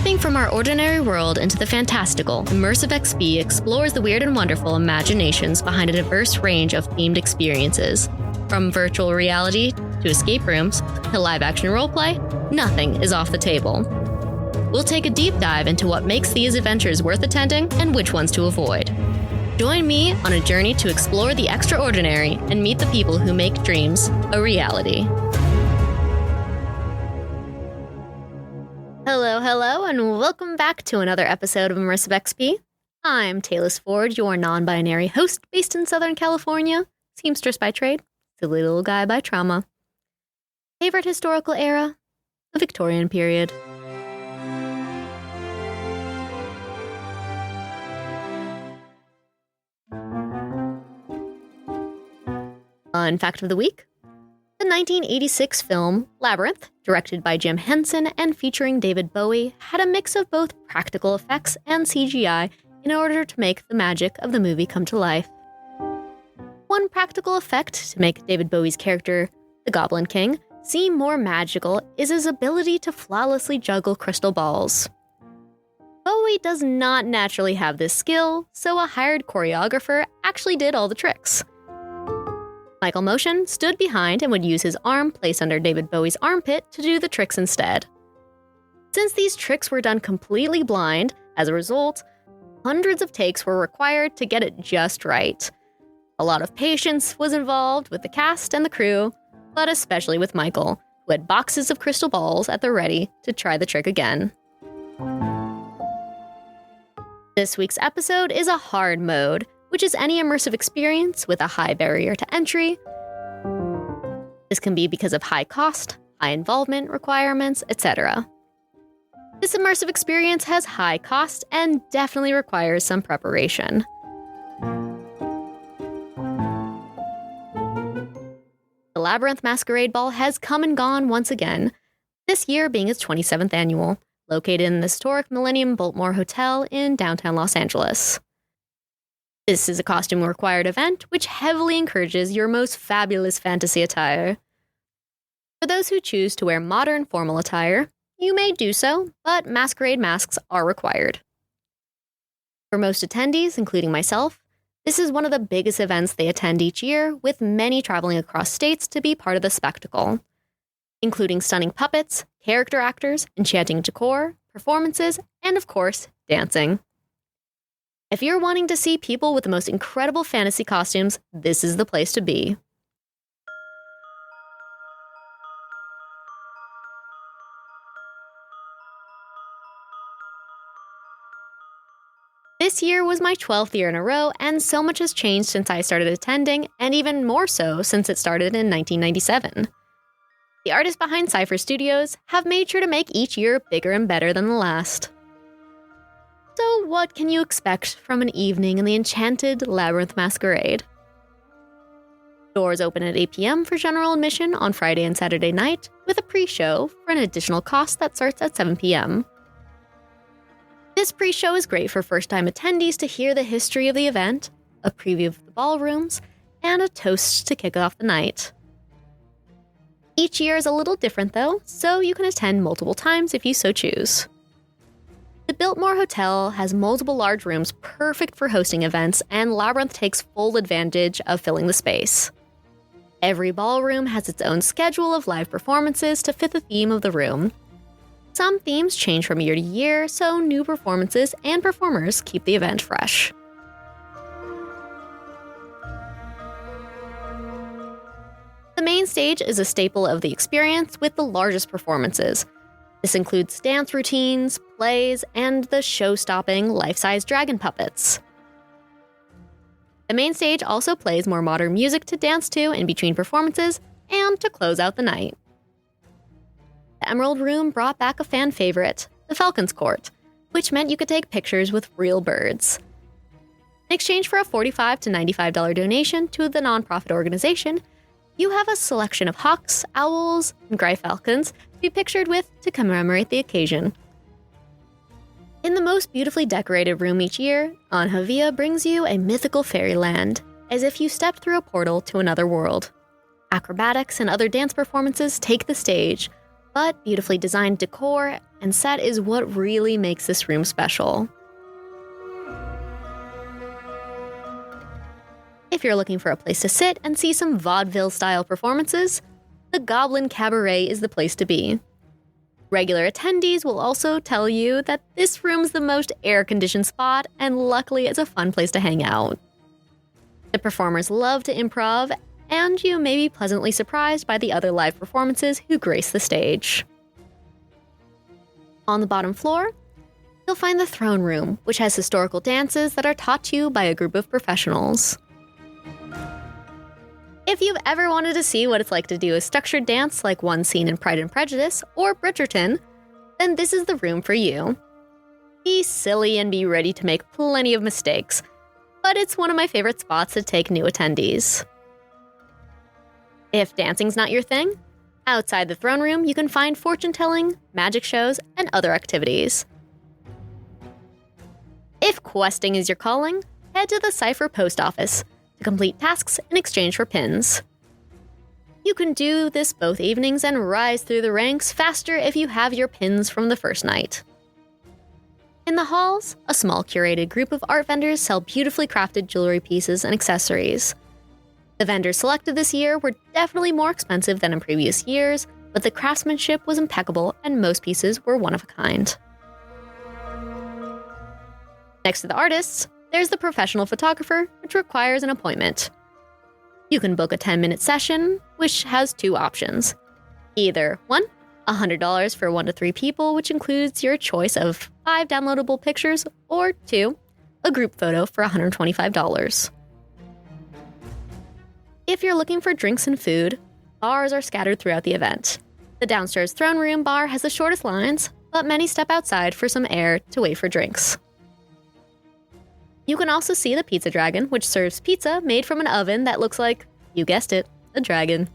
Stepping from our ordinary world into the fantastical, Immersive XP explores the weird and wonderful imaginations behind a diverse range of themed experiences. From virtual reality to escape rooms to live-action roleplay, nothing is off the table. We'll take a deep dive into what makes these adventures worth attending and which ones to avoid. Join me on a journey to explore the extraordinary and meet the people who make dreams a reality. Hello, and welcome back to another episode of Immersive XP. I'm Taylor Ford, your non-binary host based in Southern California, seamstress by trade, silly little guy by trauma. Favorite historical era? The Victorian period. Fun fact of the week. The 1986 film Labyrinth, directed by Jim Henson and featuring David Bowie, had a mix of both practical effects and CGI in order to make the magic of the movie come to life. One practical effect to make David Bowie's character, the Goblin King, seem more magical is his ability to flawlessly juggle crystal balls. Bowie does not naturally have this skill, so a hired choreographer actually did all the tricks. Michael Motion stood behind and would use his arm placed under David Bowie's armpit to do the tricks instead. Since these tricks were done completely blind, as a result, hundreds of takes were required to get it just right. A lot of patience was involved with the cast and the crew, but especially with Michael, who had boxes of crystal balls at the ready to try the trick again. This week's episode is a hard mode, which is any immersive experience with a high barrier to entry. This can be because of high cost, high involvement requirements, etc. This immersive experience has high cost and definitely requires some preparation. The Labyrinth Masquerade Ball has come and gone once again, this year being its 27th annual, located in the historic Millennium Biltmore Hotel in downtown Los Angeles. This is a costume-required event, which heavily encourages your most fabulous fantasy attire. For those who choose to wear modern formal attire, you may do so, but masquerade masks are required. For most attendees, including myself, this is one of the biggest events they attend each year, with many traveling across states to be part of the spectacle, including stunning puppets, character actors, enchanting decor, performances, and of course, dancing. If you're wanting to see people with the most incredible fantasy costumes, this is the place to be. This year was my 12th year in a row, and so much has changed since I started attending, and even more so since it started in 1997. The artists behind Cypher Studios have made sure to make each year bigger and better than the last. So what can you expect from an evening in the enchanted Labyrinth Masquerade? Doors open at 8 p.m. for general admission on Friday and Saturday night, with a pre-show for an additional cost that starts at 7 p.m. This pre-show is great for first-time attendees to hear the history of the event, a preview of the ballrooms, and a toast to kick off the night. Each year is a little different though, so you can attend multiple times if you so choose. The Biltmore Hotel has multiple large rooms perfect for hosting events, and Labyrinth takes full advantage of filling the space. Every ballroom has its own schedule of live performances to fit the theme of the room. Some themes change from year to year, so new performances and performers keep the event fresh. The main stage is a staple of the experience with the largest performances. This includes dance routines, plays, and the show-stopping life-size dragon puppets. The main stage also plays more modern music to dance to in between performances and to close out the night. The Emerald Room brought back a fan favorite, the Falcon's Court, which meant you could take pictures with real birds. In exchange for a $45 to $95 donation to the nonprofit organization, you have a selection of hawks, owls, and gray falcons to be pictured with to commemorate the occasion. In the most beautifully decorated room each year, Anhavia brings you a mythical fairyland, as if you stepped through a portal to another world. Acrobatics and other dance performances take the stage, But beautifully designed decor and set is what really makes this room special. If you're looking for a place to sit and see some vaudeville-style performances, the Goblin Cabaret is the place to be. Regular attendees will also tell you that this room's the most air-conditioned spot, and luckily it's a fun place to hang out. The performers love to improv, and you may be pleasantly surprised by the other live performances who grace the stage. On the bottom floor, you'll find the Throne Room, which has historical dances that are taught to you by a group of professionals. If you've ever wanted to see what it's like to do a structured dance like one seen in Pride and Prejudice or Bridgerton, then this is the room for you. Be silly and be ready to make plenty of mistakes, but it's one of my favorite spots to take new attendees. If dancing's not your thing, outside the Throne Room you can find fortune-telling, magic shows, and other activities. If questing is your calling, head to the Cypher Post Office to complete tasks in exchange for pins. You can do this both evenings and rise through the ranks faster if you have your pins from the first night. In the halls, a small curated group of art vendors sell beautifully crafted jewelry pieces and accessories. The vendors selected this year were definitely more expensive than in previous years, but the craftsmanship was impeccable and most pieces were one of a kind. Next to the artists, there's the professional photographer, which requires an appointment. You can book a 10-minute session, which has two options. Either 1, $100 for 1 to 3 people, which includes your choice of 5 downloadable pictures, or 2, a group photo for $125. If you're looking for drinks and food, bars are scattered throughout the event. The downstairs Throne Room bar has the shortest lines, but many step outside for some air to wait for drinks. You can also see the Pizza Dragon, which serves pizza made from an oven that looks like, you guessed it, a dragon.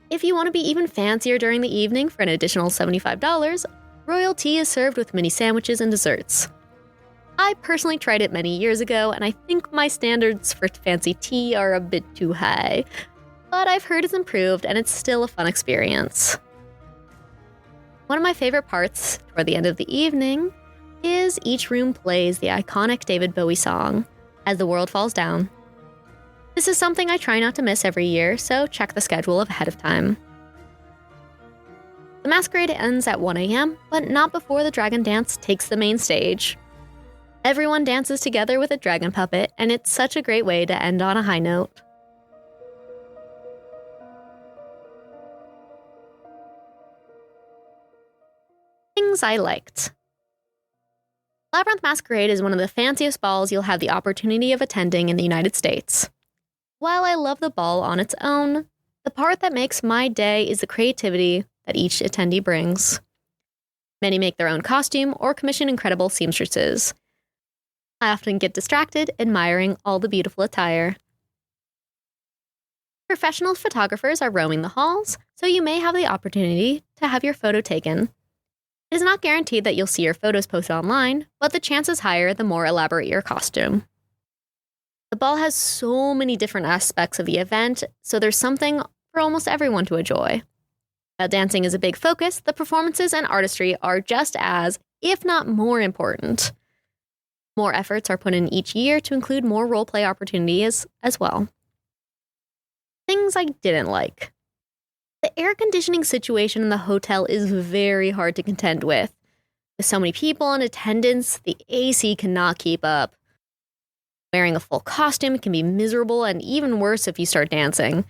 If you want to be even fancier during the evening for an additional $75, royal tea is served with mini sandwiches and desserts. I personally tried it many years ago, and I think my standards for fancy tea are a bit too high, but I've heard it's improved and it's still a fun experience. One of my favorite parts toward the end of the evening is each room plays the iconic David Bowie song, As the World Falls Down. This is something I try not to miss every year, so check the schedule ahead of time. The Masquerade ends at 1 a.m., but not before the dragon dance takes the main stage. Everyone dances together with a dragon puppet, and it's such a great way to end on a high note. Things I liked. Labyrinth Masquerade is one of the fanciest balls you'll have the opportunity of attending in the United States. While I love the ball on its own, the part that makes my day is the creativity that each attendee brings. Many make their own costume or commission incredible seamstresses. I often get distracted admiring all the beautiful attire. Professional photographers are roaming the halls, so you may have the opportunity to have your photo taken. It is not guaranteed that you'll see your photos posted online, but the chance is higher the more elaborate your costume. The ball has so many different aspects of the event, so there's something for almost everyone to enjoy. While dancing is a big focus, the performances and artistry are just as, if not more important. More efforts are put in each year to include more role-play opportunities as well. Things I didn't like. The air conditioning situation in the hotel is very hard to contend with. With so many people in attendance, the AC cannot keep up. Wearing a full costume can be miserable and even worse if you start dancing.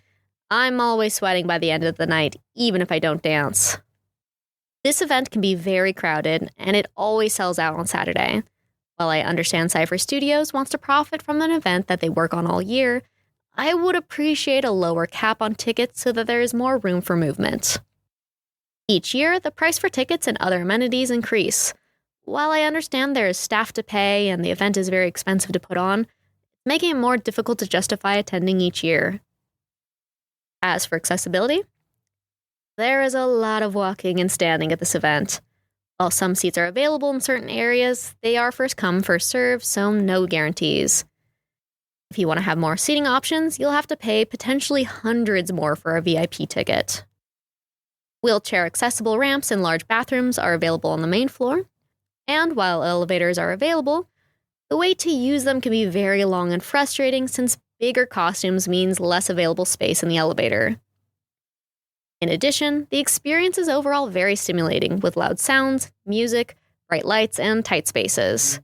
I'm always sweating by the end of the night, even if I don't dance. This event can be very crowded, and it always sells out on Saturday. While I understand Cypher Studios wants to profit from an event that they work on all year, I would appreciate a lower cap on tickets so that there is more room for movement. Each year, the price for tickets and other amenities increase. While I understand there is staff to pay and the event is very expensive to put on, making it more difficult to justify attending each year. As for accessibility, there is a lot of walking and standing at this event. While some seats are available in certain areas, they are first come, first served, so no guarantees. If you want to have more seating options, you'll have to pay potentially hundreds more for a VIP ticket. Wheelchair-accessible ramps and large bathrooms are available on the main floor. And while elevators are available, the wait to use them can be very long and frustrating since bigger costumes means less available space in the elevator. In addition, the experience is overall very stimulating with loud sounds, music, bright lights, and tight spaces.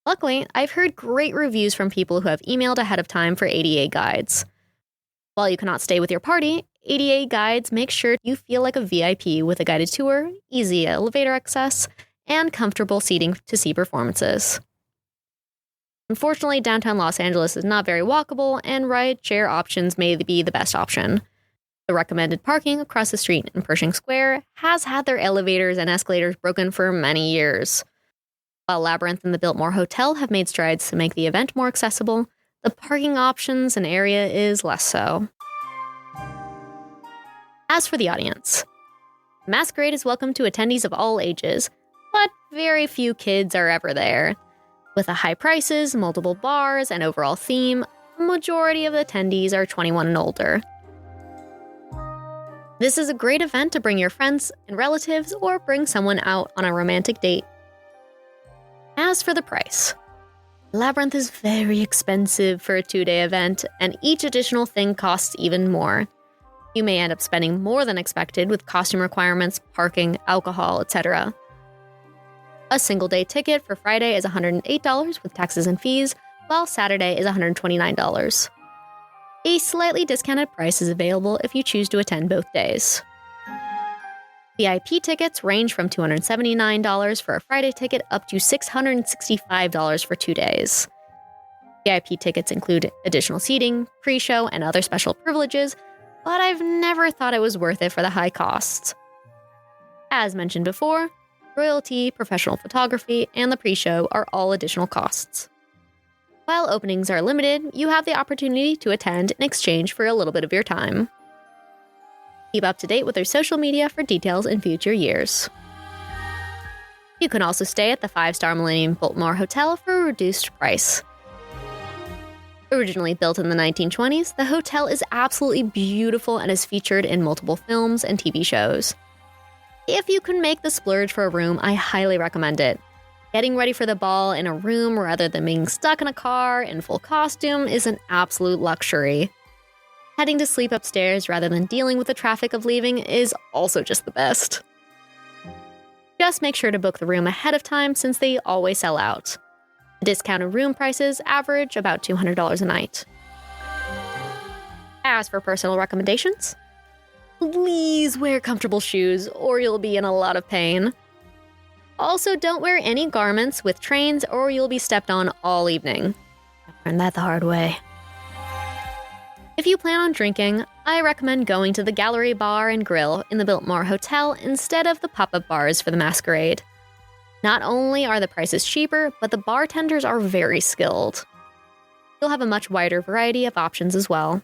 Luckily, I've heard great reviews from people who have emailed ahead of time for ADA guides. While you cannot stay with your party, ADA guides make sure you feel like a VIP with a guided tour, easy elevator access, and comfortable seating to see performances. Unfortunately, downtown Los Angeles is not very walkable, and ride-share options may be the best option. The recommended parking across the street in Pershing Square has had their elevators and escalators broken for many years. While Labyrinth and the Biltmore Hotel have made strides to make the event more accessible, the parking options and area is less so. As for the audience, Masquerade is welcome to attendees of all ages, but very few kids are ever there. With the high prices, multiple bars, and overall theme, a majority of the attendees are 21 and older. This is a great event to bring your friends and relatives or bring someone out on a romantic date. As for the price, Labyrinth is very expensive for a 2-day event, and each additional thing costs even more. You may end up spending more than expected with costume requirements, parking, alcohol, etc. A single-day ticket for Friday is $108 with taxes and fees, while Saturday is $129. A slightly discounted price is available if you choose to attend both days. VIP tickets range from $279 for a Friday ticket up to $665 for 2 days. VIP tickets include additional seating, pre-show, and other special privileges, but I've never thought it was worth it for the high costs. As mentioned before, royalty, professional photography, and the pre-show are all additional costs. While openings are limited, you have the opportunity to attend in exchange for a little bit of your time. Keep up to date with their social media for details in future years. You can also stay at the 5-star Millennium Biltmore Hotel for a reduced price. Originally built in the 1920s, the hotel is absolutely beautiful and is featured in multiple films and TV shows. If you can make the splurge for a room, I highly recommend it. Getting ready for the ball in a room rather than being stuck in a car in full costume is an absolute luxury. Heading to sleep upstairs rather than dealing with the traffic of leaving is also just the best. Just make sure to book the room ahead of time since they always sell out. Discounted room prices average about $200 a night. As for personal recommendations, please wear comfortable shoes or you'll be in a lot of pain. Also, don't wear any garments with trains or you'll be stepped on all evening. I learned that the hard way. If you plan on drinking, I recommend going to the Gallery Bar and Grill in the Biltmore Hotel instead of the pop-up bars for the Masquerade. Not only are the prices cheaper, but the bartenders are very skilled. You'll have a much wider variety of options as well.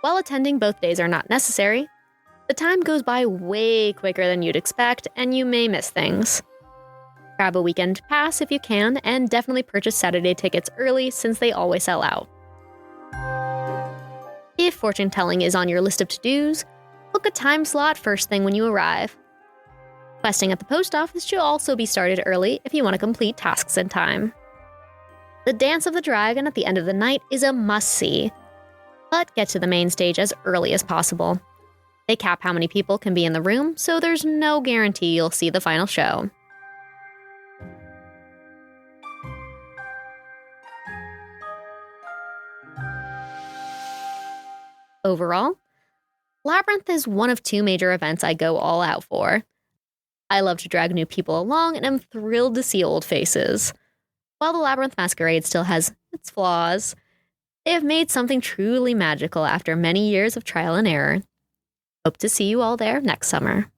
While attending both days are not necessary, the time goes by way quicker than you'd expect, and you may miss things. Grab a weekend pass if you can, and definitely purchase Saturday tickets early since they always sell out. If fortune telling is on your list of to-dos, book a time slot first thing when you arrive. Questing at the post office should also be started early if you want to complete tasks in time. The Dance of the Dragon at the end of the night is a must-see, but get to the main stage as early as possible. They cap how many people can be in the room, so there's no guarantee you'll see the final show. Overall, Labyrinth is one of 2 major events I go all out for. I love to drag new people along and am thrilled to see old faces. While the Labyrinth Masquerade still has its flaws, they have made something truly magical after many years of trial and error. Hope to see you all there next summer.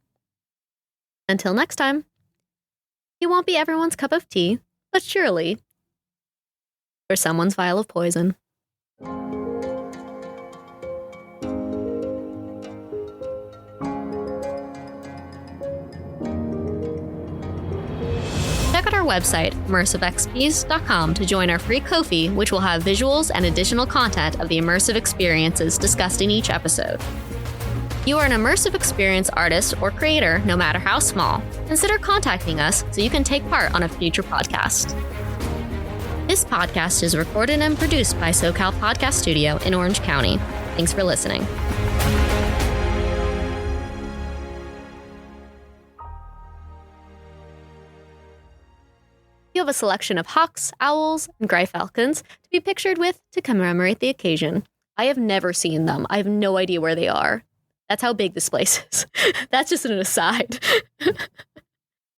Until next time, you won't be everyone's cup of tea, but surely for someone's vial of poison. Check out our website, immersivexps.com, to join our free Ko-fi, which will have visuals and additional content of the immersive experiences discussed in each episode. you are an immersive experience artist or creator, no matter how small, consider contacting us so you can take part on a future podcast. This podcast is recorded and produced by SoCal Podcast Studio in Orange County. Thanks for listening. You have a selection of hawks, owls, and gray falcons to be pictured with to commemorate the occasion. I have never seen them. I have no idea where they are. That's how big this place is. That's just an aside.